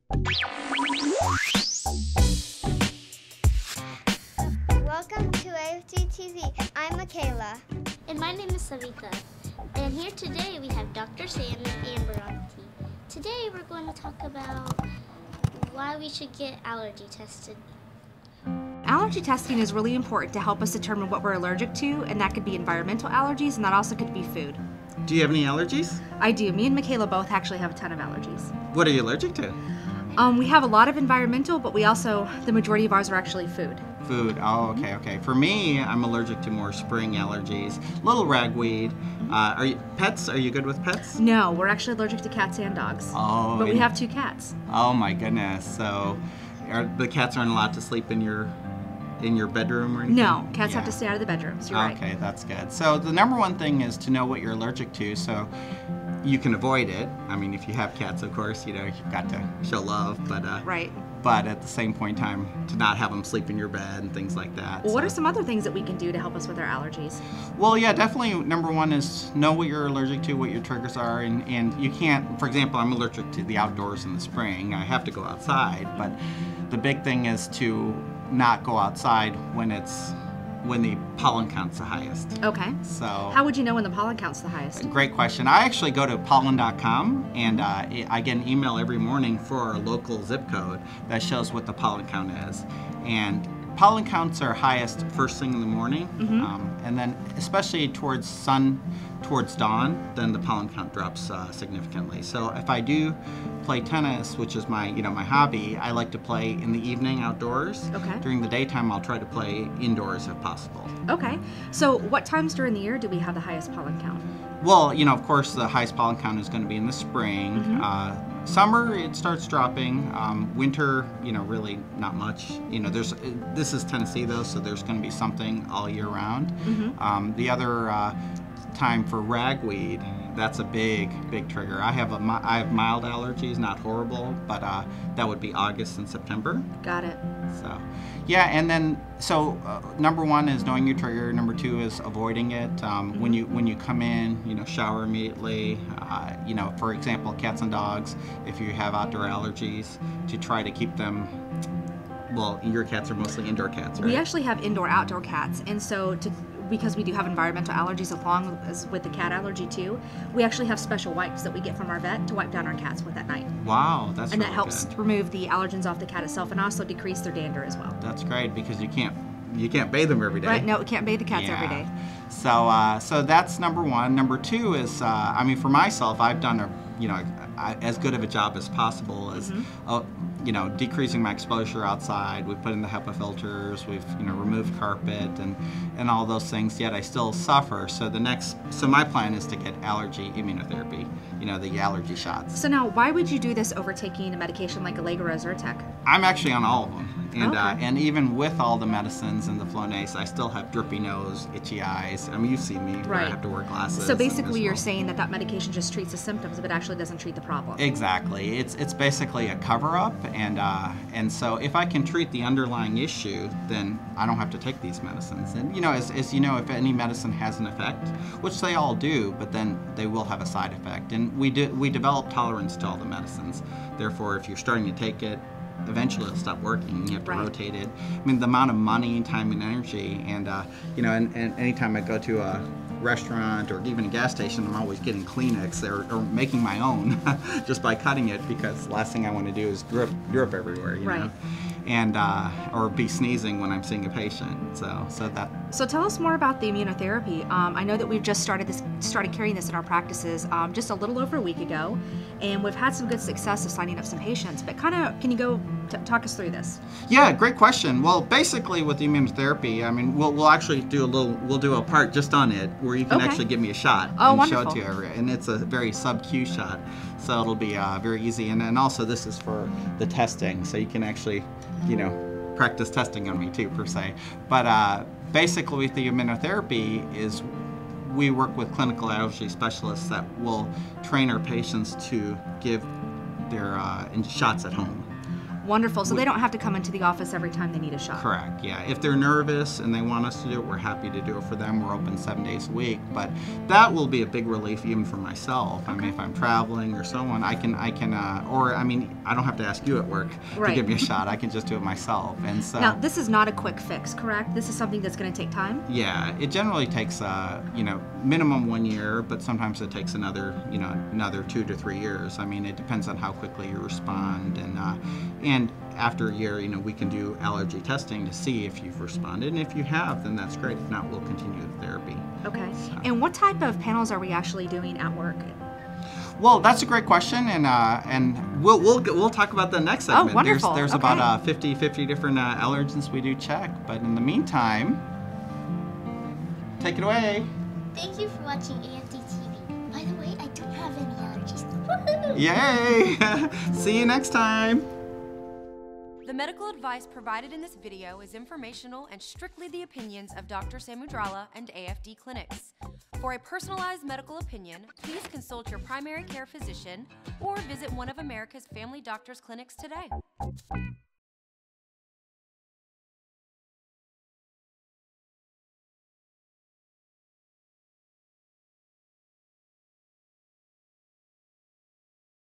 Welcome to AFG TV. I'm Michaela. And my name is Savita. And here today we have Dr. Sam and Amber on the team. Today we're going to talk about why we should get allergy tested. Allergy testing is really important to help us determine what we're allergic to, and that could be environmental allergies, and that also could be food. Do you have any allergies? I do. Me and Michaela both actually have a ton of allergies. What are you allergic to? We have a lot of environmental, but we also, the majority of ours are actually food. Food. Oh, okay. For me, I'm allergic to more spring allergies. Little ragweed. Are you pets? Are you good with pets? No, we're actually allergic to cats and dogs. Oh. But we have 2 cats. Oh my goodness. So, the cats aren't allowed to sleep in your bedroom or anything? No, cats have to stay out of the bedrooms. You're right. Okay, that's good. So the number one thing is to know what you're allergic to, so you can avoid it. I mean, if you have cats, of course, you've got to show love, but right. But at the same point in time, to not have them sleep in your bed and things like that. Well, what are some other things that we can do to help us with our allergies? Well, yeah, definitely number one is know what you're allergic to, what your triggers are, and you can't, for example, I'm allergic to the outdoors in the spring. I have to go outside, but the big thing is to not go outside when the pollen count's the highest. Okay. So how would you know when the pollen count's the highest? Great question. I actually go to pollen.com and I get an email every morning for our local zip code that shows what the pollen count is. And pollen counts are highest first thing in the morning, and then especially towards dawn, then the pollen count drops significantly. So if I do play tennis, which is my my hobby, I like to play in the evening outdoors. Okay. During the daytime, I'll try to play indoors if possible. Okay. So what times during the year do we have the highest pollen count? Well, of course, the highest pollen count is going to be in the spring. Summer, it starts dropping. Winter, really not much. This is Tennessee though, so there's going to be something all year round. The other time for ragweed, that's a big trigger. I have mild allergies, not horrible, but that would be August and September. Got it. So, yeah, and then number one is knowing your trigger. Number two is avoiding it. When you come in, shower immediately. For example, cats and dogs. If you have outdoor allergies, to try to keep them. Well, your cats are mostly indoor cats, right? We actually have indoor-outdoor cats, and so because we do have environmental allergies along as with the cat allergy too, we actually have special wipes that we get from our vet to wipe down our cats with at night. Wow, that's and really that helps good. Remove the allergens off the cat itself and also decrease their dander as well. That's great because you can't bathe them every day. Right? No, we can't bathe the cats every day. So that's number one. Number two is for myself, I've done as good of a job as possible as decreasing my exposure outside. We've put in the HEPA filters, we've removed carpet and all those things, yet I still suffer. So my plan is to get allergy immunotherapy, the allergy shots. So now, why would you do this over taking a medication like Allegra or Zyrtec? I'm actually on all of them. And, okay. And even with all the medicines and the Flonase, I still have drippy nose, itchy eyes. I mean, you see me, right. Where I have to wear glasses. So basically you're saying that medication just treats the symptoms, but actually doesn't treat the problem. Exactly. It's basically a cover-up, and so if I can treat the underlying issue, then I don't have to take these medicines. And as you know, if any medicine has an effect, which they all do, but then they will have a side effect. And we develop tolerance to all the medicines. Therefore, if you're starting to take it, eventually it'll stop working. You have to rotate it. I mean, the amount of money, time, and energy, and and anytime I go to a restaurant or even a gas station, I'm always getting Kleenex or making my own just by cutting it, because the last thing I want to do is drip everywhere, you know? And or be sneezing when I'm seeing a patient. So tell us more about the immunotherapy. I know that we've just started carrying this in our practices just a little over a week ago, and we've had some good success of signing up some patients. But can you go talk us through this? Yeah, great question. Well, basically with the immunotherapy, I mean, we'll actually do a part just on it where you can actually give me a shot and wonderful. show it to you, and it's a very sub-Q shot, so it'll be very easy. And also this is for the testing, so you can actually practice testing on me too, per se. But basically with the immunotherapy is we work with clinical allergy specialists that will train our patients to give their shots at home. Wonderful. So they don't have to come into the office every time they need a shot. Correct, yeah. If they're nervous and they want us to do it, we're happy to do it for them. We're open 7 days a week, but that will be a big relief even for myself. I mean, if I'm traveling or so on, I don't have to ask you at work to give me a shot. I can just do it myself. And so now, this is not a quick fix, correct? This is something that's going to take time? Yeah, it generally takes, minimum 1 year, but sometimes it takes another 2 to 3 years. I mean, it depends on how quickly you respond, and after a year, we can do allergy testing to see if you've responded, and if you have, then that's great. If not, we'll continue the therapy. Okay. So. And what type of panels are we actually doing at work? Well, that's a great question, and we'll talk about the next segment. Oh, wonderful. There's about 50 different allergens we do check, but in the meantime, take it away. Thank you for watching AFD TV. By the way, I don't have any allergies. Yay! See you next time. The medical advice provided in this video is informational and strictly the opinions of Dr. Samudrala and AFD Clinics. For a personalized medical opinion, please consult your primary care physician or visit one of America's family doctors' clinics today.